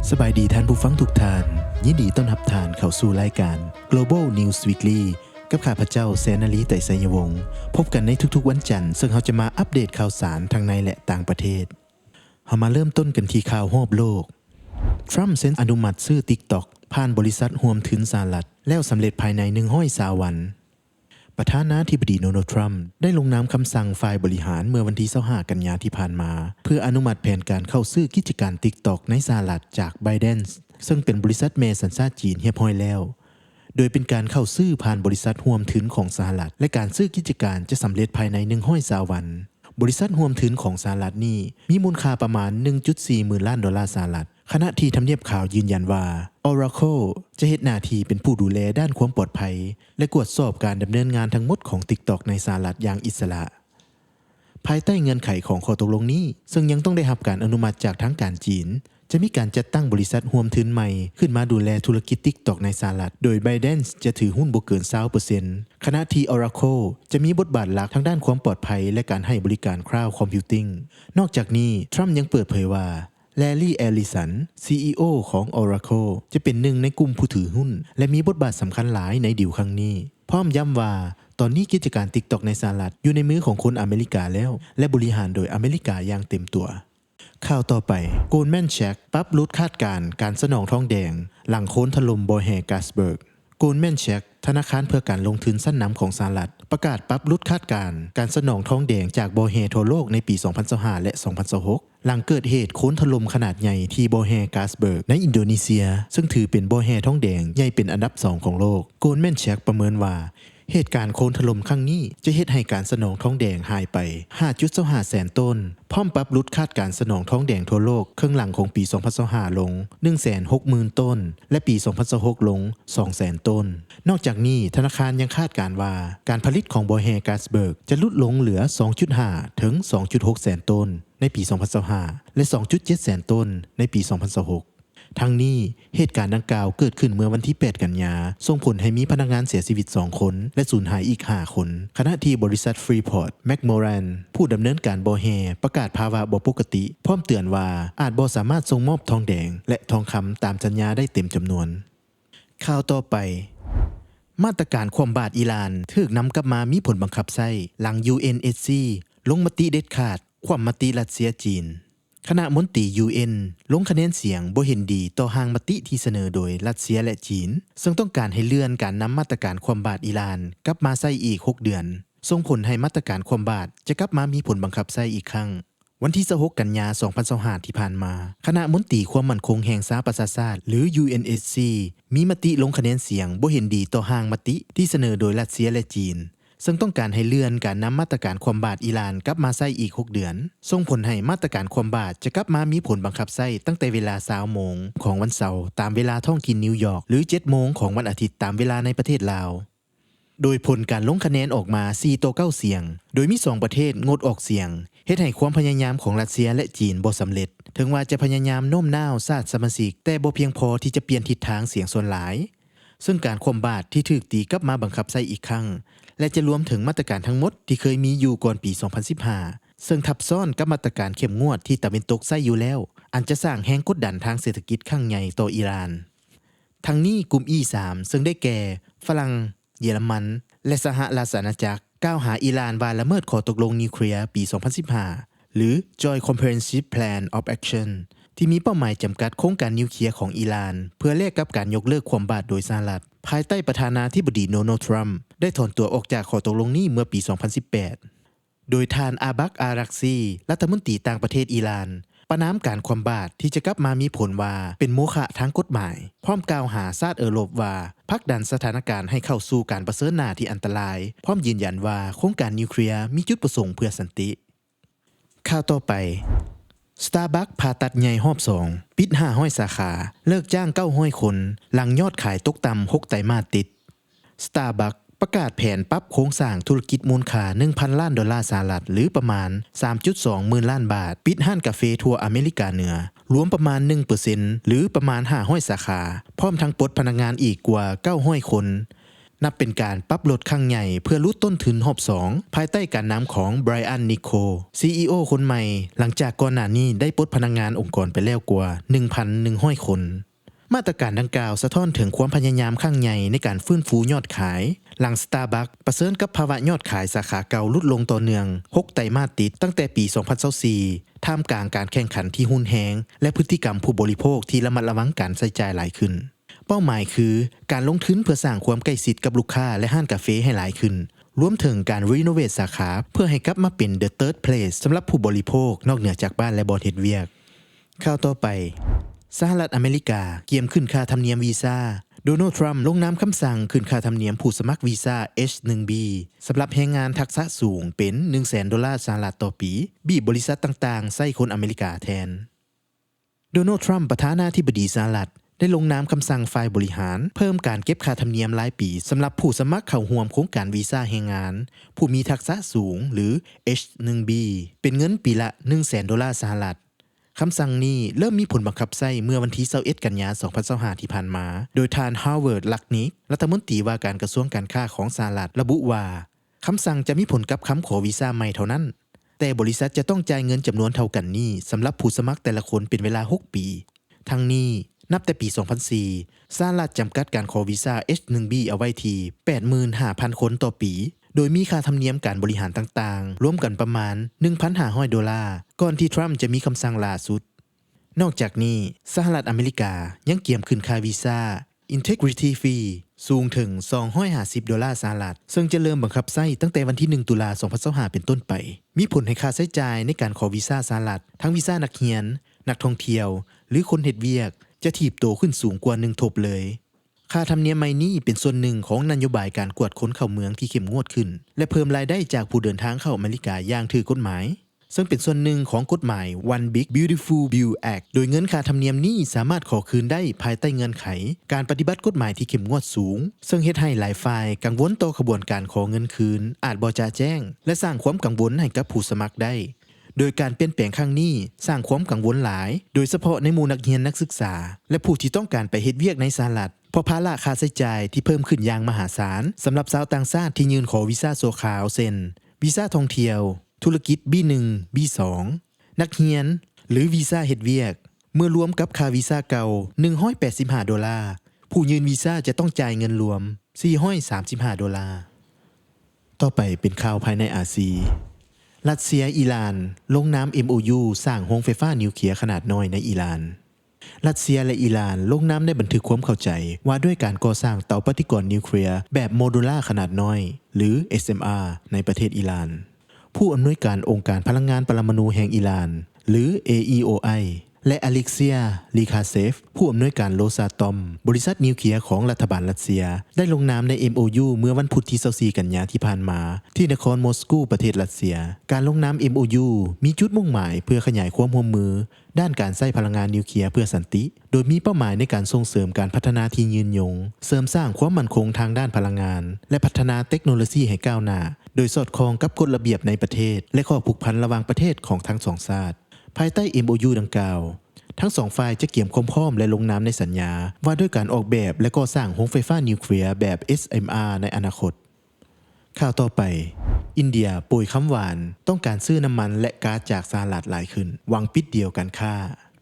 สบายดีท่านผู้ฟังทุกท่านยินดีต้อนรับท่านเข้าสู่รายการ Global News Weekly กับข้าพเจ้าแสนนลีไต่ไสยวงศ์พบกันในทุกๆวันจันทร์ซึ่งเราจะมาอัปเดตข่าวสารทั้งในและต่างประเทศเรามาเริ่มต้นกันที่ข่าวรอบโลกทรัมป์เซ็นอนุมัติซื้อ TikTok ผ่านบริษัทร่วมทุนสหรัฐแล้วสำเร็จภายใน120วันประธานาธิบดีโดนัลด์ทรัมป์ได้ลงนามคำสั่งฝ่ายบริหารเมื่อวันที่25กันยายนที่ผ่านมาเพื่ออนุมัติแผนการเข้าซื้อกิจการ TikTok ในสหรัฐจากไบเดนซึ่งเป็นบริษัทแม่สัญชาติจีนเรียบร้อยแล้วโดยเป็นการเข้าซื้อผ่านบริษัทร่วมทุนของสหรัฐและการซื้อกิจการจะสำเร็จภายใน120วันบริษัทร่วมทุนของสหรัฐนี้มีมูลค่าประมาณ 1.4 หมื่นล้านดอลลาร์สหรัฐขณะที่ทำเนียบข่าวยืนยันว่า Oracle จะเฮ็ดหน้าที่เป็นผู้ดูแลด้านความปลอดภัยและตรวจสอบการดำเนินงานทั้งหมดของ TikTok ในสหรัฐอย่างอิสระภายใต้เงื่อนไขของข้อตกลงนี้ซึ่งยังต้องได้รับการอนุมัติจากทางการจีนจะมีการจัดตั้งบริษัทร่วมทุนใหม่ขึ้นมาดูแลธุรกิจ TikTok ในสหรัฐโดยไบเดนจะถือหุ้นบ่เกิน 20% ขณะที่ Oracle จะมีบทบาทหลักทางด้านความปลอดภัยและการให้บริการ Cloud Computing นอกจากนี้ทรัมป์ยังเปิดเผยว่าแลรี่ แอลลิสัน CEO ของ Oracle จะเป็นหนึ่งในกลุ่มผู้ถือหุ้นและมีบทบาทสำคัญหลายในดีลครั้งนี้พร้อมย้ำว่าตอนนี้กิจการ TikTok ในสหรัฐอยู่ในมือของคนอเมริกาแล้วและบริหารโดยอเมริกาอย่างเต็มตัวข่าวต่อไป Goldman Sachs ปรับลดคาดการณ์การสนองทองแดงหลังโค้นถล่มบอแฮกาสเบิร์ก Goldman Sachs ธนาคารเพื่อการลงทุนชั้นนำของสหรัฐประกาศปรับลดคาดการณ์การสนองทองแดงจากบอแฮทั่วโลกในปี 2025 และ 2026 หลังเกิดเหตุโค้นถล่มขนาดใหญ่ที่บอแฮกาสเบิร์กในอินโดนีเซียซึ่งถือเป็นบอแฮทองแดงใหญ่เป็นอันดับ 2 ของโลก Goldman Sachs ประเมินว่าเหตุการณ์โคลนถล่มครั้งนี้จะเฮ็ดให้การสนองทองแดงหายไป 5.25 แสนต้นพร้อมปรับลดคาดการสนองทองแดงทั่วโลกครึ่งหลังของปี 2025 ลง 160,000 ต้นและปี 2026 ลง 200,000 ต้นนอกจากนี้ธนาคารยังคาดการว่าการผลิตของบอแฮกาสเบิร์กจะลดลงเหลือ 2.5 ถึง 2.6 แสนต้นในปี 2025 และ 2.7 แสนต้นในปี 2026ทั้งนี้เหตุการณ์ดังกล่าวเกิดขึ้นเมื่อวันที่ 8 กันยายนส่งผลให้มีพนักงานเสียชีวิต 2 คนและสูญหายอีก 5 คนขณะที่บริษัท Freeport McMoran ผู้ดำเนินการบอแฮประกาศภาวะบ่ปกติพร้อมเตือนว่าอาจบ่สามารถส่งมอบทองแดงและทองคำตามสัญญาได้เต็มจำนวนข่าวต่อไปมาตรการคว่ำบาตรอิหร่านถูกนำกลับมามีผลบังคับใช้หลัง UNSC ลงมติเด็ดขาดคว่ำมติรัสเซียจีนคณะมนตรี UN ลงคะแนนเสียงบ่เห็นดีต่อห่างมติที่เสนอโดยรัสเซียและจีนซึ่งต้องการให้เลื่อนการนำมาตรการคว่ำบาตรอิหร่านกลับมาใช้อีก6 เดือนส่งผลให้มาตรการคว่ำบาตรจะกลับมามีผลบังคับใช้อีกครั้งวันที่26 กันยายน 2025 ที่ผ่านมาคณะมนตรีความมั่นคงแห่งสหประชาชาติหรือ UNSC มีมติลงคะแนนเสียงบ่เห็นดีต่อห่างมติที่เสนอโดยรัสเซียและจีนซึ่งต้องการให้เลื่อนการนำมาตรการคว่ำบาตรอิหร่านกลับมาใช้อีก6 เดือนส่งผลให้มาตรการคว่ำบาตรจะกลับมามีผลบังคับใช้ตั้งแต่เวลา 20:00 นของวันเสาร์ตามเวลาท้องถิ่นนิวยอร์กหรือ 7:00 นของวันอาทิตย์ตามเวลาในประเทศลาวโดยผลการลงคะแนนออกมา4-9เสียงโดยมี2ประเทศงดออกเสียงเฮ็ดให้ความพยายามของรัสเซียและจีนบ่สำเร็จถึงว่าจะพยายามโน้มน้าวชาติสมาชิกแต่บ่เพียงพอที่จะเปลี่ยนทิศทางเสียงส่วนหลายซึ่งการคว่ำบาตรที่ถูกตีกลับมาบังคับใช้อีกครั้งและจะรวมถึงมาตรการทั้งหมดที่เคยมีอยู่ก่อนปี 2015 ซึ่งทับซ้อนกับมาตรการเข้มงวดที่ตะวันตกใช้อยู่แล้วอันจะสร้างแรงกดดันทางเศรษฐกิจครั้งใหญ่ต่ออิหร่านทั้งนี้กลุ่ม E3 ซึ่งได้แก่ฝรั่งเยอรมันและสหราชอาณาจักรกล่าวหาอิหร่านว่าละเมิดข้อตกลงนิวเคลียร์ปี 2015 หรือ Joint Comprehensive Plan of Action ที่มีเป้าหมายจำกัดโครงการนิวเคลียร์ของอิหร่านเพื่อแลกกับการยกเลิกคว่ำบาตรโดยสหรัฐภายใต้ประธานาธิบดีโดนัลด์ทรัมป์ได้ถอนตัวออกจากข้อตกลงนี้เมื่อปี 2018 โดยท่านอาบักอารักซีรัฐมนตรีต่างประเทศอิหร่านประณามการคว่ำบาตรที่จะกลับมามีผลว่าเป็นโมฆะทางกฎหมายพร้อมกล่าวหาชาติยุโรปว่าผลักดันสถานการณ์ให้เข้าสู่การประเสริฐหน้าที่อันตรายพร้อมยืนยันว่าโครงการนิวเคลียร์มีจุดประสงค์เพื่อสันติข่าวต่อไปStarbucks ผ่าตัดใหญ่รอบ 2 ปิด500 สาขาเลิกจ้าง900 คนหลังยอดขายตกต่ำ6 ไตรมาสติด Starbucks ประกาศแผนปรับโครงสร้างธุรกิจมูลค่า 1,000 ล้านดอลลาร์สหรัฐหรือประมาณ 3.2 หมื่นล้านบาทปิดห้านกาเฟทั่วอเมริกาเหนือรวมประมาณ 1% หรือประมาณ500 สาขาพร้อมทั้งปลดพนักงานอีกกว่า900 คน นับเป็นการปรับลดครั้งใหญ่เพื่อลดต้นทุนรอบ2ภายใต้การนำของไบรอันนิโค CEO คนใหม่หลังจากก่อนหน้านี้ได้ปลดพนักงานองค์กรไปแล้วกว่า 1,100 คนมาตรการดังกล่าวสะท้อนถึงความพยายามครั้งใหญ่ในการฟื้นฟูยอดขายหลัง Starbucks ประเสริญกับภาวะยอดขายสาขาเก่าลดลงต่อเนื่อง6ไตรมาสติดตั้งแต่ปี 2024 ท่ามกลางการแข่งขันที่หุ้นแฮงและพฤติกรรมผู้บริโภคที่ระมัดระวังการใช้จ่ายหลายขึ้นเป้าหมายคือการลงทุนเพื่อสร้างความใกล้ชิดกับลูกค้าและห้างกาแฟให้หลายขึ้นรวมถึงการรีโนเวทสาขาเพื่อให้กลับมาเป็น The Third Place สำหรับผู้บริโภคนอกเหนือจากบ้านและบ่อนเฮ็ดเวียกข่าวต่อไปสหรัฐอเมริกาเกียมขึ้นค่าธรรมเนียมวีซ่าโดนัลด์ทรัมป์ลงนามคำสั่งขึ้นค่าธรรมเนียมผู้สมัครวีซ่า H1B สำหรับแรงงานทักษะสูงเป็น $100,000 สหรัฐต่อปีบีบบริษัทต่างๆใส่คนอเมริกาแทนโดนัลด์ทรัมป์ประธานาธิบดีสหรัฐได้ลงนามคำสั่งฝ่ายบริหารเพิ่มการเก็บค่าธรรมเนียมรายปีสำหรับผู้สมัครเข้าร่วมโครงการวีซ่าแรงงานผู้มีทักษะสูงหรือ H1B เป็นเงินปีละ $100,000 สหรัฐคำสั่งนี้เริ่มมีผลบังคับใช้เมื่อวันที่21กันยายน 2025 ที่ผ่านมาโดยท่านฮาวเวิร์ด ลักนิกรัฐมนตรีว่าการกระทรวงการค้าของสหรัฐระบุว่าคำสั่งจะมีผลกับคำขอวีซ่าใหม่เท่านั้นแต่บริษัทจะต้องจ่ายเงินจำนวนเท่ากันนี้สำหรับผู้สมัครแต่ละคนเป็นเวลา6ปีทั้งนี้นับแต่ปี 2004 สหรัฐจำกัดการขอวีซ่า H1B เอาไว้ที่ 85,000 คนต่อปีโดยมีค่าธรรมเนียมการบริหารต่างๆรวมกันประมาณ $1,500 ก่อนที่ทรัมป์จะมีคำสั่งล่าสุดนอกจากนี้สหรัฐอเมริกายังเกี่ยมขึ้นค่าวีซ่า Integrity Fee สูงถึง $250 สหรัฐซึ่งจะเริ่มบังคับใช้ตั้งแต่วันที่ 1 ตุลาคม 2025 เป็นต้นไปมีผลให้ค่าใช้จ่ายในการขอวีซ่าสหรัฐทั้งวีซ่านักเรียนนักท่องเที่ยวหรือคนเฮ็ดเวียกจะถีบโตขึ้นสูงกว่า1 ทบเลยค่าธรรมเนียมใหม่นี้เป็นส่วนหนึ่งของนโยบายการกวดค้นเข้าเมืองที่เข้มงวดขึ้นและเพิ่มรายได้จากผู้เดินทางเข้าอเมริกาอย่างถูกกฎหมายซึ่งเป็นส่วนหนึ่งของกฎหมาย One Big Beautiful Bill Act โดยเงินค่าธรรมเนียมนี้สามารถขอคืนได้ภายใต้เงื่อนไขการปฏิบัติกฎหมายที่เข้มงวดสูงซึ่งเฮ็ดให้หลายฝ่ายกังวลต่อขบวนการขอเงินคืนอาจบ่จ่าแจ้งและสร้างความกังวลให้กับผู้สมัครได้โดยการเปลี่ยนแปลงครั้งนี้สร้างความกังวลหลายโดยเฉพาะในหมู่นักเรียนนักศึกษาและผู้ที่ต้องการไปเฮ็ดเวียกในสหรัฐเพราะภาระค่าใช้จ่ายที่เพิ่มขึ้นอย่างมหาศาลสำหรับชาวต่างชาติที่ยื่นขอวีซ่าชั่วคราวเช่นวีซ่าท่องเที่ยวธุรกิจ B1 B2 นักเรียนหรือวีซ่าเฮ็ดเวียกเมื่อรวมกับค่าวีซ่าเก่า$185ผู้ยื่นวีซ่าจะต้องจ่ายเงินรวม$435ต่อไปเป็นข่าวภายในอาซีรัสเซียอิหร่านลงนาม MOU สร้างโรงไฟฟ้านิวเคลียร์ขนาดน้อยในอิหร่านรัสเซียและอิหร่านลงนามได้บันทึกความเข้าใจว่าด้วยการก่อสร้างเตาปฏิกรณ์นิวเคลียร์แบบโมดูล่าขนาดน้อยหรือ SMR ในประเทศอิหร่านผู้อำนวยการองค์การพลังงานปรมาณูแห่งอิหร่านหรือ AEOI และอเล็กเซีย ลีคาเซฟผู้อำนวยการโรซาตอมบริษัทนิวเคลียร์ของรัฐบาลรัสเซียได้ลงนามใน MOU เมื่อวันพุธที่24กันยายนที่ผ่านมาที่นครมอสโกประเทศรัสเซียการลงนาม MOU มีจุดมุ่งหมายเพื่อขยายความร่วมมือด้านการใช้พลังงานนิวเคลียร์เพื่อสันติโดยมีเป้าหมายในการส่งเสริมการพัฒนาที่ยืนยงเสริมสร้างความมั่นคงทางด้านพลังงานและพัฒนาเทคโนโลยีให้ก้าวหน้าโดยสอดคล้องกับกฎระเบียบในประเทศและข้อผูกพันระหว่างประเทศของทั้งสองชาติภายใต้ MOU ดังกล่าวทั้งสองฝ่ายจะเกี่ยมความพร้อมและลงนามในสัญญาว่าด้วยการออกแบบและก่อสร้างโรงไฟฟ้านิวเคลียร์แบบ SMR ในอนาคตข่าวต่อไปอินเดียโปรยคำหวานต้องการซื้อน้ำมันและก๊าซจากสหรัฐหลายขึ้นหวังปิดเดียวการค้า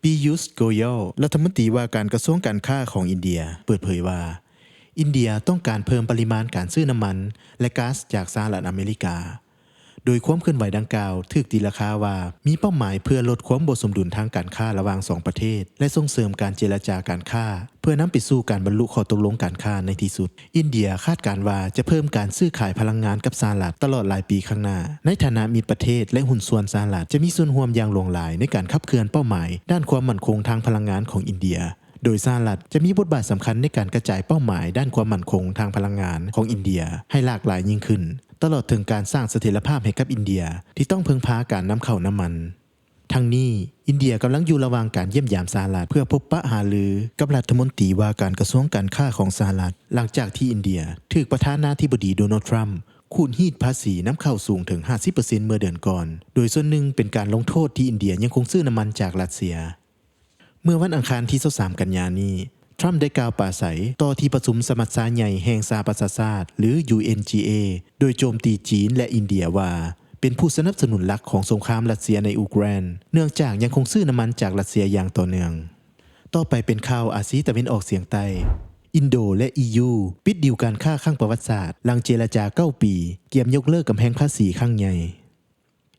ปียุส โกยลรัฐมนตรีว่าการกระทรวงการค้าของอินเดียเปิดเผยว่าอินเดียต้องการเพิ่มปริมาณการซื้อน้ำมันและก๊าซจากสหรัฐอเมริกาโดยความเคลื่อนไหวดังกล่าวถูกตีราคาว่ามีเป้าหมายเพื่อลดความบ่สมดุลทางการค้าระหว่าง2ประเทศและส่งเสริมการเจรจาการค้าเพื่อนำไปสู่การบรรลุข้อตกลงการค้าในที่สุดอินเดียคาดการณ์ว่าจะเพิ่มการซื้อขายพลังงานกับสหรัฐตลอดหลายปีข้างหน้าในฐานะมิตรประเทศและหุ้นส่วนสหรัฐจะมีส่วนร่วมอย่างหลวงหลายในการขับเคลื่อนเป้าหมายด้านความมั่นคงทางพลังงานของอินเดียโดยสหรัฐจะมีบทบาทสำคัญในการกระจายเป้าหมายด้านความมั่นคงทางพลังงานของอินเดียให้หลากหลายยิ่งขึ้นตลอดถึงการสร้างเสถียรภาพให้กับอินเดียที่ต้องพึ่งพาการนำเข้าน้ำมันทั้งนี้อินเดียกำลังอยู่ระหว่างการเยี่ยมยามสหรัฐเพื่อพบปะหารือกับรัฐมนตรีว่าการกระทรวงการค้าของสหรัฐหลังจากที่อินเดียถูกประธานาธิบดีโดนัลด์ทรัมป์คูณฮีดภาษีนำเข้าสูงถึง 50% เมื่อเดือนก่อนโดยส่วนหนึ่งเป็นการลงโทษที่อินเดียยังคงซื้อน้ำมันจากรัสเซียเมื่อวันอังคารที่23กันยายนนี้ ทรัมป์ได้กล่าวปราศัยต่อที่ประชุมสมัชชาใหญ่แห่งสหประชาชาติหรือ UNGA โดยโจมตีจีนและอินเดียว่าเป็นผู้สนับสนุนหลักของสงครามรัสเซียในยูเครนเนื่องจากยังคงซื้อน้ำมันจากรัสเซียอย่างต่อเนื่องต่อไปเป็นข่าวอาซีตะวันออกเฉียงใต้อินโดและ EU ปิดดีลการค้าครั้งประวัติศาสตร์หลังเจรจา9 ปีเกียมยกเลิกกำแพงภาษีครั้งใหญ่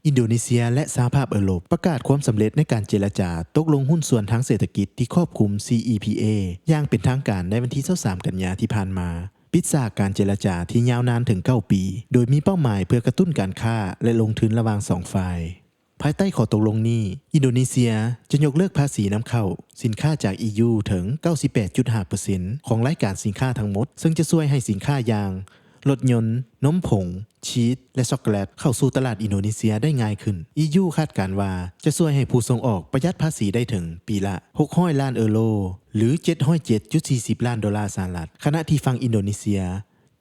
อินโดนีเซียและสหภาพยุโรปประกาศความสำเร็จในการเจรจาตกลงหุ้นส่วนทางเศรษฐกิจที่ครอบคลุม CEPA อย่างเป็นทางการในวันที่23 กันยายนที่ผ่านมาปิดฉากการเจรจาที่ยาวนานถึง9 ปีโดยมีเป้าหมายเพื่อกระตุ้นการค้าและลงทุนระหว่าง2 ฝ่ายภายใต้ข้อตกลงนี้อินโดนีเซียจะยกเลิกภาษีนำเข้าสินค้าจาก EU ถึง 98.5% ของรายการสินค้าทั้งหมดซึ่งจะช่วยให้สินค้าอย่างรถยนต์นมผงชีสและช็อกโกแลตเข้าสู่ตลาดอินโดนีเซียได้ง่ายขึ้น EU คาดการณ์ว่าจะช่วยให้ผู้ส่งออกประหยัดภาษีได้ถึงปีละ600 ล้านยูโรหรือ 707.40 ล้านดอลลาร์สหรัฐขณะที่ฝั่งอินโดนีเซีย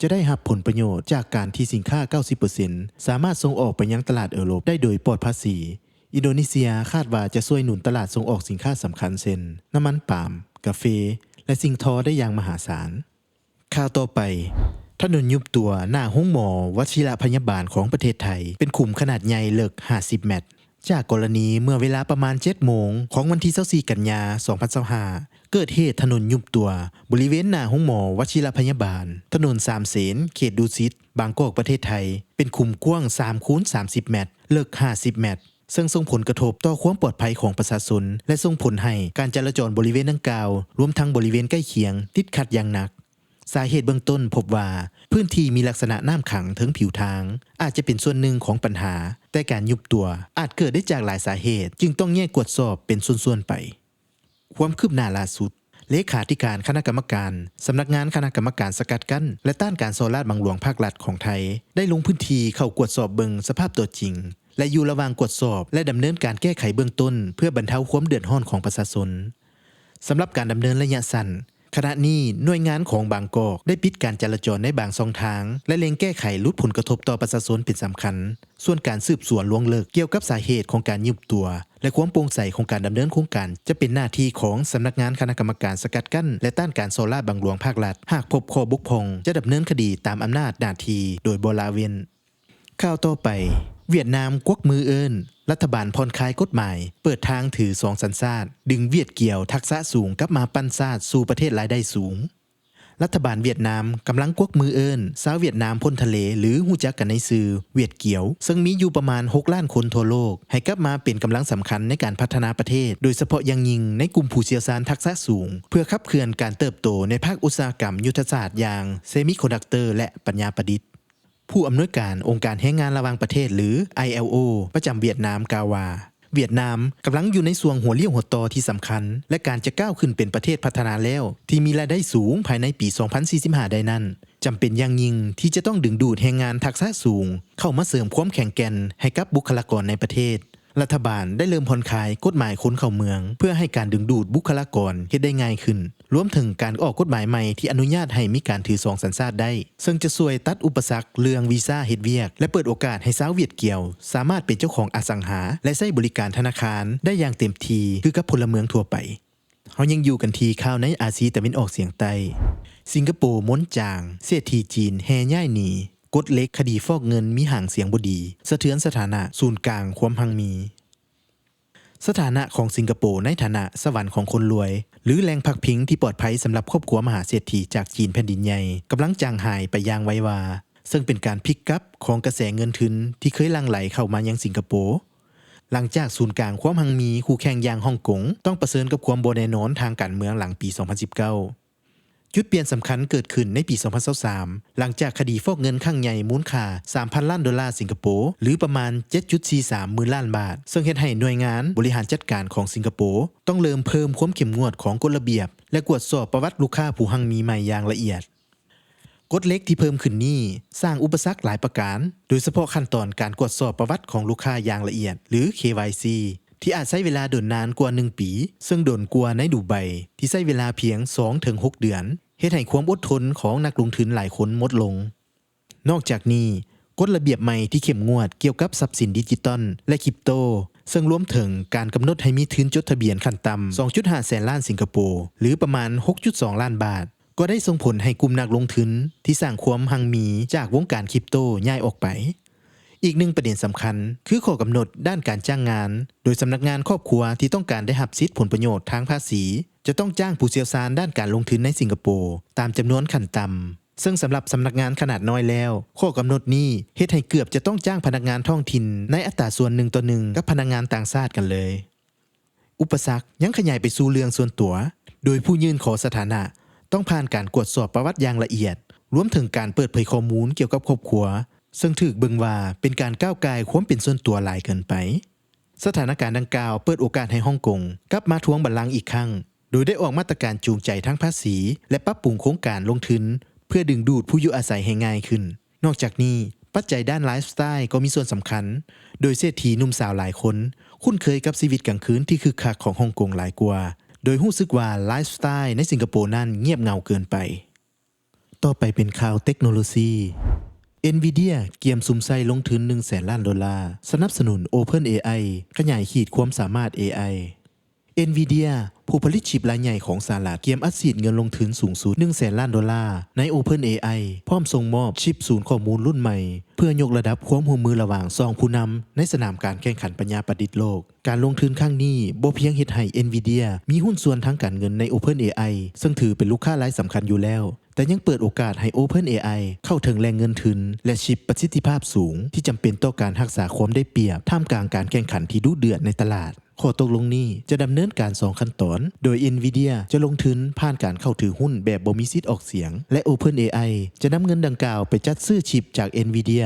จะได้รับผลประโยชน์จากการที่สินค้า 90% สามารถส่งออกไปยังตลาดยุโรปได้โดยปลอดภาษีอินโดนีเซียคาดว่าจะช่วยหนุนตลาดส่งออกสินค้าสำคัญเช่นน้ำมันปาล์มกาแฟและสิ่งทอได้อย่างมหาศาลข่าวต่อไปถนนยุบตัวหน้าห้องหมอวชิรพยาบาลของประเทศไทยเป็นขุมขนาดใหญ่เลิก50 เมตรจากกรณีเมื่อเวลาประมาณ 7 โมงของวันที่24 กันยายน 2025เกิดเหตุถนนยุบตัวบริเวณหน้าห้องหมอวชิรพยาบาลถนนสามเสนเขตดุสิตบางกอกประเทศไทยเป็นขุมกว้าง 3x30 เมตรเลิก50 เมตรซึ่งส่งผลกระทบต่อความปลอดภัยของประชาชนและส่งผลให้การจราจรบริเวณดังกล่าวรวมทั้งบริเวณใกล้เคียงติดขัดอย่างหนักสาเหตุเบื้องต้นพบว่าพื้นที่มีลักษณะน้ำขังถึงผิวทางอาจจะเป็นส่วนหนึ่งของปัญหาแต่การยุบตัวอาจเกิดได้จากหลายสาเหตุจึงต้องแยกตรวจสอบเป็นส่วนๆไปความคืบหน้าล่าสุดเลขาธิการคณะกรรมการสำนักงานคณะกรรมการสกัดกั้นและต้านการโซลาร์บังหลวงภาครัฐของไทยได้ลงพื้นที่เข้าตรวจสอบเบิงสภาพตัวจริงและอยู่ระหว่างตรวจสอบและดำเนินการแก้ไขเบื้องต้นเพื่อบรรเทาความเดือดร้อนของประชาชนสำหรับการดำเนินระยะสั้นขณะนี้หน่วยงานของบางกอกได้ปิดการจราจรในบางช่องทางและเล็งแก้ไขลดผลกระทบต่อประชาชนเป็นสำคัญส่วนการสืบสวนล่วงลึกเกี่ยวกับสาเหตุของการยุบตัวและความโปร่งใสของการดำเนินโครงการจะเป็นหน้าที่ของสำนักงานคณะกรรมการสกัดกั้นและต้านการโซลาร์บังหลวงภาครัฐหากพบข้อบกพร่องจะดำเนินคดีตามอำนาจหน้าที่โดยบ่ละเว้นข่าวต่อไปเวียดนามกวักมือเอิ้นรัฐบาลผ่อนคลายกฎหมายเปิดทางถือ2 สัญชาติดึงเวียดเกี่ยวทักษะสูงกลับมาปั้นชาติสู่ประเทศรายได้สูงรัฐบาลเวียดนามกำลังกวักมือเอิ้นชาวเวียดนามพ้นทะเลหรือฮู้จักกันในชื่อเวียดเกี่ยวซึ่งมีอยู่ประมาณ6 ล้านคนทั่วโลกให้กลับมาเป็นกำลังสำคัญในการพัฒนาประเทศโดยเฉพาะอย่างยิ่งในกลุ่มผู้เชี่ยวชาญทักษะสูงเพื่อขับเคลื่อนการเติบโตในภาคอุตสาหกรรมยุทธศาสตร์อย่างเซมิคอนดักเตอร์และปัญญาประดิษฐ์ผู้อำนวยการองค์การแรงงานระหว่างประเทศหรือ ILO ประจำเวียดนามกล่าวว่าเวียดนามกำลังอยู่ในช่วงหัวเลี้ยวหัวต่อที่สำคัญและการจะก้าวขึ้นเป็นประเทศพัฒนาแล้วที่มีรายได้สูงภายในปี 2045 ได้นั้นจำเป็นอย่างยิ่งที่จะต้องดึงดูดแรงงานทักษะสูงเข้ามาเสริมความแข็งแกร่งให้กับบุคลากรในประเทศรัฐบาลได้เริ่มผ่อนคลายกฎหมายคนเข้าเมืองเพื่อให้การดึงดูดบุคลากรเฮ็ดได้ง่ายขึ้นรวมถึงการออกกฎหมายใหม่ที่อนุญาตให้มีการถือ2 สัญชาติได้ซึ่งจะช่วยตัดอุปสรรคเรื่องวีซ่าเฮ็ดเวียกและเปิดโอกาสให้ชาวเวียดเกี่ยวสามารถเป็นเจ้าของอสังหาและใช้บริการธนาคารได้อย่างเต็มที่คือกับพลเมืองทั่วไปเฮายังอยู่กันที่ข่าวในอาซีตะวันออกเฉียงใต้สิงคโปร์ม้วนจางเศรษฐีจีนแห่ย้ายหนีกฎเล็กคดีฟอกเงินมีห่างเสียงบ่ดีสะเทือนสถานะศูนย์กลางความพังมีสถานะของสิงคโปร์ในฐานะสวรรค์ของคนรวยหรือแหล่งพักพิงที่ปลอดภัยสำหรับครอบครัวมหาเศรษฐีจากจีนแผ่นดินใหญ่กำลังจางหายไปอย่างไววาซึ่งเป็นการพลิกกลับของกระแสเงินทุนที่เคยหลั่งไหลเข้ามายังสิงคโปร์หลังจากศูนย์กลางความมั่งมีคู่แข่งอย่างฮ่องกงต้องประเสริญกับความบ่แน่นอนทางการเมืองหลังปี 2019จุดเปลี่ยนสำคัญเกิดขึ้นในปี 2023 หลังจากคดีฟอกเงินครั้งใหญ่มูลค่า 3,000 ล้านดอลลาร์สิงคโปร์หรือประมาณ 7.43 หมื่นล้านบาทซึ่งเฮ็ดให้หน่วยงานบริหารจัดการของสิงคโปร์ต้องเริ่มเพิ่มความเข้มงวดของกฎระเบียบและตรวจสอบประวัติลูกค้าผู้หังมีใหม่อย่างละเอียดกฎเล็กที่เพิ่มขึ้นนี้สร้างอุปสรรคหลายประการโดยเฉพาะขั้นตอนการตรวจสอบประวัติของลูกค้าอย่างละเอียดหรือ KYC ที่อาจใช้เวลาโดนนานกว่า1 ปีซึ่งโดนกว่าในดูไบที่ใช้เวลาเพียง 2-6 เดือนเฮ็ดให้ความอดทนของนักลงทุนหลายคนหมดลงนอกจากนี้ กฎระเบียบใหม่ที่เข้มงวดเกี่ยวกับทรัพย์สินดิจิตอลและคริปโตซึ่งรวมถึงการกำหนดให้มีทุนจดทะเบียนขั้นต่ำ 2.5 แสนล้านสิงคโปร์หรือประมาณ 6.2 ล้านบาทก็ได้ส่งผลให้กลุ่มนักลงทุนที่สร้างความหังมีจากวงการคริปโตย้ายออกไปอีกหนึ่งประเด็นสำคัญคือข้อกำหนดด้านการจ้างงานโดยสำนักงานครอบครัวที่ต้องการได้รับสิทธิผลประโยชน์ทางภาษีจะต้องจ้างผู้เชี่ยวชาญด้านการลงทุนในสิงคโปร์ตามจำนวนขั้นต่ำซึ่งสำหรับสำนักงานขนาดน้อยแล้วข้อกำหนดนี้เฮ็ดให้เกือบจะต้องจ้างพนักงานท้องถิ่นในอัตราส่วน1 ต่อ 1กับพนักงานต่างชาติกันเลยอุปสรรคยังขยายไปสู่เรื่องส่วนตัวโดยผู้ยื่นขอสถานะต้องผ่านการตรวจสอบประวัติอย่างละเอียดรวมถึงการเปิดเผยข้อมูลเกี่ยวกับครอบครัวซึ่งถูกเบิ่งว่าเป็นการก้าวไกลความเป็นส่วนตัวหลายเกินไปสถานการณ์ดังกล่าวเปิดโอกาสให้ฮ่องกงกลับมาทวงบัลลังก์อีกครั้งโดยได้ออกมาตรการจูงใจทั้งภาษีและปรับปรุงโครงการลงทุนเพื่อดึงดูดผู้อยู่อาศัยให้ง่ายขึ้นนอกจากนี้ปัจจัยด้านไลฟ์สไตล์ก็มีส่วนสำคัญโดยเศรษฐีหนุ่มสาวหลายคนคุ้นเคยกับชีวิตกลางคืนที่คึกคักของฮ่องกงหลายกว่าโดยรู้สึกว่าไลฟ์สไตล์ในสิงคโปร์นั้นเงียบเหงาเกินไปต่อไปเป็นข่าวเทคโนโลยี Nvidia เกียมซุ่มไส้ลงทุน $100 ล้านสนับสนุน OpenAI ขยายขีดความสามารถ AI Nvidia ผู้ผลิตชิปรายใหญ่ของสหรัฐเกียมอัดฉีดเงินลงทุนสูงสุด $100 ล้านใน OpenAI พร้อมส่งมอบชิปศูนย์ข้อมูลรุ่นใหม่เพื่อยกระดับความร่วมมือระหว่างสองผู้นำในสนามการแข่งขันปัญญาประดิษฐ์โลกการลงทุนครั้งนี้บ่เพียงเฮ็ดให้ Nvidia มีหุ้นส่วนทางการเงินใน OpenAI ซึ่งถือเป็นลูกค้ารายสำคัญอยู่แล้วแต่ยังเปิดโอกาสให้ OpenAI เข้าถึงแหล่งเงินทุนและชิปประสิทธิภาพสูงที่จำเป็นต่อการรักษาความได้เปรียบท่ามกลางการแข่งขันที่ดุเดือดในตลาดข้อตกลงนี้จะดำเนินการ2ขั้นตอนโดย Nvidia จะลงทุนผ่านการเข้าถือหุ้นแบบบ่มีสิทธิ์ออกเสียงและ OpenAI จะนำเงินดังกล่าวไปจัดซื้อชิปจาก Nvidia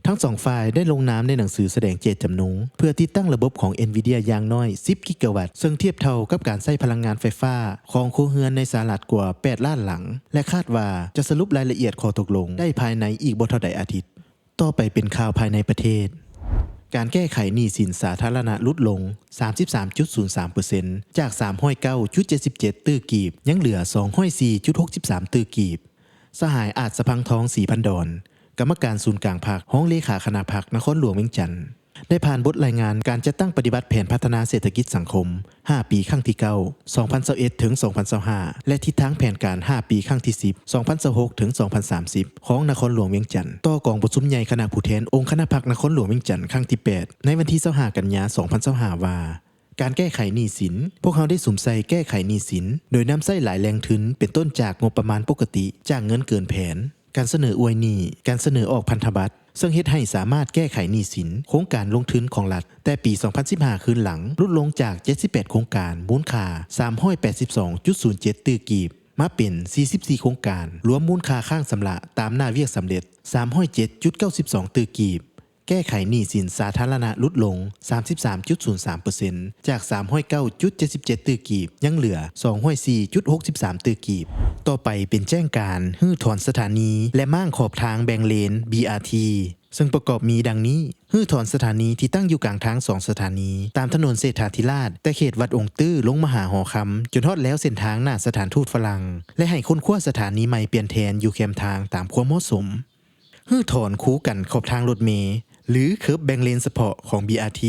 ทั้งสองฝ่ายได้ลงนามในหนังสือแสดงเจตจำนงเพื่อติดตั้งระบบของ Nvidia อย่างน้อย10 กิกะวัตต์ซึ่งเทียบเท่ากับการใช้พลังงานไฟฟ้าของครัวเรือนในสหรัฐกว่า8ล้านหลังและคาดว่าจะสรุปรายละเอียดข้อตกลงได้ภายในอีกบ่เท่าใดอาทิตย์ต่อไปเป็นข่าวภายในประเทศการแก้ไขหนี้สินสาธารณะลดลง 33.03% จาก 309.77 ตื้อกีบยังเหลือ 204.63 ตื้อกีบสหายอาจสะพังทอง 4,000 ดอนกรรมการศูนย์กลางพรรคห้องเลขาคณะพรรคนครหลวงเวียงจันทน์ได้ผ่านบทรายงานการจัดตั้งปฏิบัติแผนพัฒนาเศรษฐกิจสังคม5ปีครั้งที่9 2021ถึง2025และทิศทางแผนการ5ปีครั้งที่10 2026ถึง2030ของนครหลวงเวียงจันทน์ต่อกองประชุมใหญ่คณะผู้แทนองค์คณะพรรคนครหลวงเวียงจันทน์ครั้งที่8ในวันที่25กันยายน2025ว่าการแก้ไขหนี้สินพวกเขาได้สุ่มใส่แก้ไขหนี้สินโดยนำใส่หลายแหล่งทุนเป็นต้นจากงบประมาณปกติจากเงินเกินแผนการเสนออวยหนี้การเสนอออกพันธบัตรซึ่งเฮ็ดให้สามารถแก้ไขหนี้สินโครงการลงทุนของรัฐแต่ปี 2015 คืนหลังลดลงจาก 78 โครงการมูลค่า 382.07 ตื้อกีบมาเป็น 44 โครงการรวมมูลค่าข้างสำระตามหน้าเวียกสำเร็จ 307.92 ตื้อกีบแก้ไขหนี้สินสาธารณะลดลง 33.03% จาก 309.77 ตื้อกีบยังเหลือ 204.63 ตื้อกีบต่อไปเป็นแจ้งการฮื้อถอนสถานีและม่างขอบทางแบ่งเลน BRT ซึ่งประกอบมีดังนี้ฮื้อถอนสถานีที่ตั้งอยู่กลางทาง2สถานีตามถนนเศรษฐาธิราชแต่เขตวัดองค์ตื้อลงมหาหอคำจนทอดแล้วเส้นทางหน้าสถานทูตฝรั่งและให้คนขั้วสถานีใหม่เปลี่ยนแทนอยู่แคมทางตามความเหมาะสมฮื้อถอนคู่กันขอบทางรถเมล์หรือเคิร์บแบ่งเลนเฉพาะของ BRT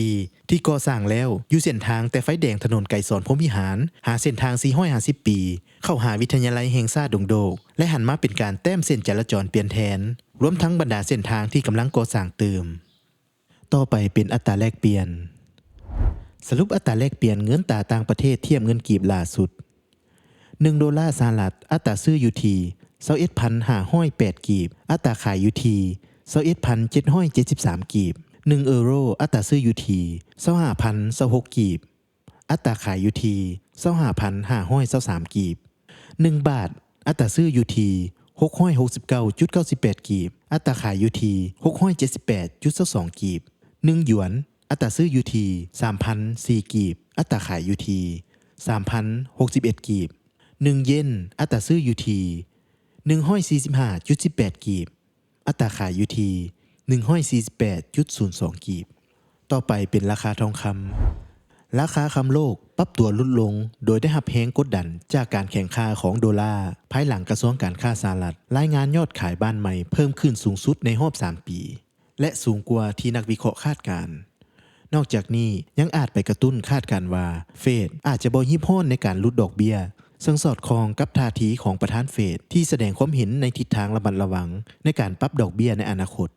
ที่ก่อสร้างแล้วอยู่เส้นทางแต่ไฟแดงถนนไก่สอนพรหมวิหารหาเส้นทาง450 ปีเข้าหาวิทยาลัยแห่งชาติดงโดกและหันมาเป็นการแต้มเส้นจราจรเปลี่ยนแทนรวมทั้งบรรดาเส้นทางที่กำลังก่อสร้างเติมต่อไปเป็นอัตราแลกเปลี่ยนสรุปอัตราแลกเปลี่ยนเงินตราต่างประเทศเทียบเงินกีบล่าสุด$1สหรัฐอัตราซื้ออยู่ที่ 21,508 กีบอัตราขายอยู่ที่21,773 กีบ1ยูโรอัตราซื้ออยู่ที่25,026 กีบอัตราขายอยู่ที่25,523 กีบ1บาทอัตราซื้ออยู่ที่669.98 กีบอัตราขายอยู่ที่678.22 กีบ1หยวนอัตราซื้ออยู่ที่3,004 กีบอัตราขายอยู่ที่3,061 กีบ1เยนอัตราซื้ออยู่ที่145.18 กีบอัตราขายอยู่ที่148.02 กีบต่อไปเป็นราคาทองคำราคาคำโลกปรับตัวลดลงโดยได้รับแรงกดดันจากการแข่งข้าของดอลลาร์ภายหลังกระทรวงการค้าสหรัฐรายงานยอดขายบ้านใหม่เพิ่มขึ้นสูงสุดในรอบ3 ปี และสูงกว่าที่นักวิเคราะห์คาดการณ์นอกจากนี้ยังอาจไปกระตุ้นคาดการณ์ว่าเฟดอาจจะบ่ยิบห้อนในการลดดอกเบี้ยซึ่งสอดคล้องกับท่าทีของประธานเฟดที่แสดงความเห็นในทิศทางระมัดระวังในการปรับดอกเบี้ยในอนาคต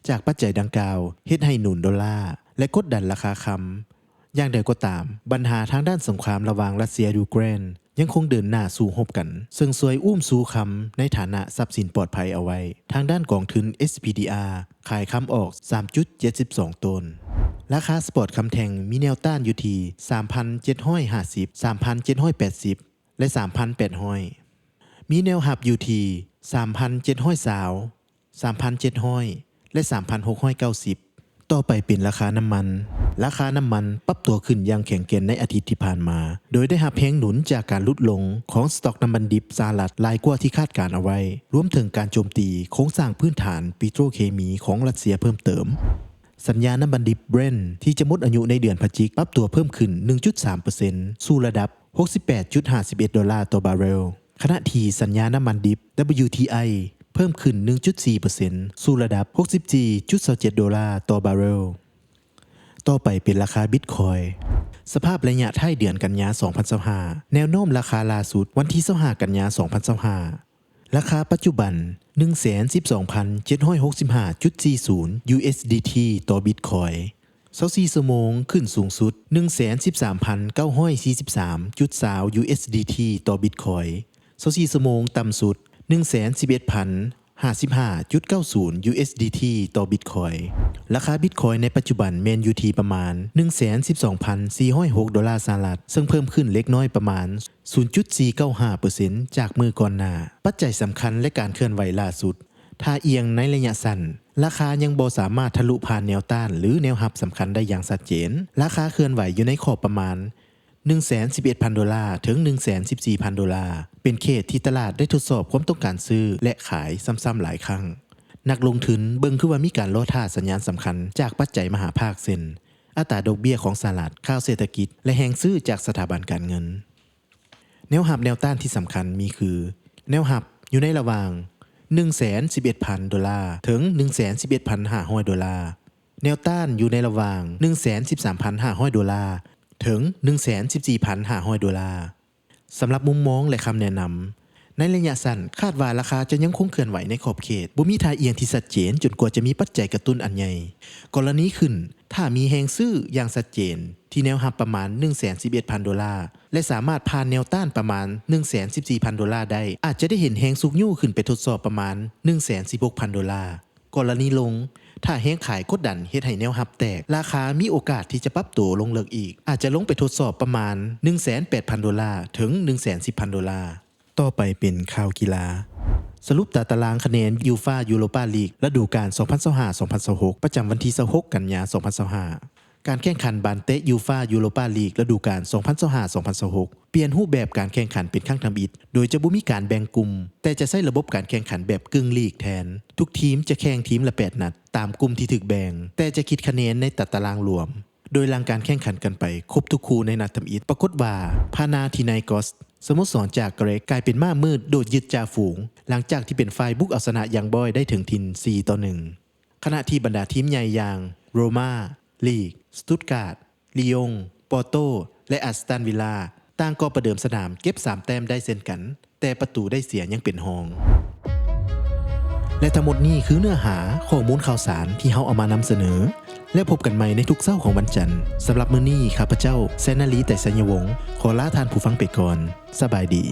จากปัจจัยดังกล่าวเฮ็ดให้หนุนดอลลาร์และกดดันราคาคำอย่างใดก็ตามปัญหาทางด้านสงครามระหว่างรัสเซียยูเครนยังคงเดินหน้าสู่รบกันซึ่งซวยสู้คำในฐานะทรัพย์สินปลอดภัยเอาไว้ทางด้านกองทุน SPDR ขายคำออก 3.72 ต้นราคาสปอร์ตคำแทงมีแนวต้านอยู่ที่ 3,750 3,780 และ 3,800 มีแนวหับอยู่ที่ 3,720 3,700 และ 3,690 ต่อไปเป็นราคาน้ำมันปรับตัวขึ้นอย่างแข็งแกร่งในอาทิตย์ที่ผ่านมาโดยได้รับแรงหนุนจากการลดลงของสต็อกน้ำมันดิบสหรัฐหลายกว่าที่คาดการเอาไว้รวมถึงการโจมตีโครงสร้างพื้นฐานปิโตรเคมีของรัสเซียเพิ่มเติมสัญญาน้ำมันดิบเบรนท์ที่จะหมดอายุในเดือนพฤศจิกายนปรับตัวเพิ่มขึ้น 1.3% สู่ระดับ 68.51 ดอลลาร์ต่อบาร์เรลขณะที่สัญญาน้ำมันดิบ WTI เพิ่มขึ้น 1.4% สู่ระดับ 64.27 ดอลลาร์ต่อบาร์เรลต่อไปเป็นราคาบิตคอยน์สภาพระยะท้ายเดือนกันยายน2025แนวโน้มราคาล่าสุดวันที่25กันยายน2025ราคาปัจจุบัน 112,765.40 USDT ต่อบิตคอยน์24ชั่วโมงขึ้นสูงสุด 113,943.20 USDT ต่อบิตคอยน์24ชั่วโมงต่ำสุด 111,055.90 USDT ต่อบิตคอยน์ราคาบิตคอยน์ในปัจจุบันแมนอยู่ที่ประมาณ 112,406 ดอลลาร์สหรัฐซึ่งเพิ่มขึ้นเล็กน้อยประมาณ 0.495% จากมือก่อนหน้าปัจจัยสำคัญและการเคลื่อนไหวล่าสุดถ้าเอียงในระยะสั้นราคายังบ่สามารถทะลุผ่านแนวต้านหรือแนวรับสำคัญได้อย่างชัดเจนราคาเคลื่อนไหวอยู่ในขอบประมาณ 111,000 ดอลลาร์ถึง 114,000 ดอลลาร์เป็นเขตที่ตลาดได้ทดสอบความต้องการซื้อและขายซ้ำๆหลายครั้งนักลงทุนเบิ่งคือว่ามีการรอท่าสัญญาณสำคัญจากปัจจัยมหาภาคเช่นอัตราดอกเบี้ยของสหรัฐข่าวเศรษฐกิจและแรงซื้อจากสถาบันการเงินแนวรับแนวต้านที่สำคัญมีคือแนวรับอยู่ในระหว่าง 111,000 ดอลลาร์ถึง 111,500 ดอลลาร์แนวต้านอยู่ในระหว่าง 113,500 ดอลลาร์ถึง 114,500 ดอลลาร์สำหรับมุมมองและคำแนะนำในระยะสั้นคาดว่าราคาจะยังคงเคลื่อนไหวในขอบเขตบ่มีท่าเอียงที่ชัดเจนจนกว่าจะมีปัจจัยกระตุ้นอันใหญ่กรณีขึ้นถ้ามีแรงซื้ออย่างชัดเจนที่แนวรับประมาณ 111,000 ดอลลาร์และสามารถผ่านแนวต้านประมาณ 114,000 ดอลลาร์ได้อาจจะได้เห็นแรงสุกยู่ขึ้นไปทดสอบประมาณ 116,000 ดอลลาร์กรณีลงถ้าแรงขายกดดันเฮ็ดให้แนวรับแตกราคามีโอกาสที่จะปรับตัวลงเลิกอีกอาจจะลงไปทดสอบประมาณ 108,000 ดอลลาร์ถึง 110,000 ดอลลาร์ต่อไปเป็นข่าวกีฬาสรุปตารางคะแนนยูฟ่ายูโรปาลีกฤดูกาล 2025-2026 ประจำวันที่ 26 กันยายน 2025การแข่งขันบานเตะยูฟ่ายูโรปาลีกฤดูกาล 2025-2026 เปลี่ยนรูปแบบการแข่งขันเป็นครั้งทำอิฐโดยจะบ่มีการแบ่งกลุ่มแต่จะใช้ระบบการแข่งขันแบบกึ่งลีกแทนทุกทีมจะแข่งทีมละ8นัดตามกลุ่มที่ถูกแบ่งแต่จะคิดคะแนนในตารางรวมโดยหลังการแข่งขันกันไปครบทุกคู่ในนัดทำอิฐปรากฏว่าพานาธิไนโกสสโมสรจากเกรกกลายเป็นม้ามืดโดดยึดจ่าฝูงหลังจากที่เป็นฝ่ายบุกเอาชนะยังบอยได้ถึงทิน 4-1 ขณะที่บรรดาทีมใหญ่อย่างโรม่าลีกสตุตการ์ดลียงปอร์โตและอัสตันวิลล่าต่างก็ประเดิมสนามเก็บ3แต้มได้เช่นกันแต่ประตูได้เสียยังเป็นรองและทั้งหมดนี้คือเนื้อหาข้อมูลข่าวสารที่เฮาเอามานำเสนอและพบกันใหม่ในทุกเช้าของวันจันทร์สำหรับมื้อนี้ข้าพเจ้าแซนาลีแต่สัญญวงศ์ขอลาท่านผู้ฟังไปก่อนสบายดี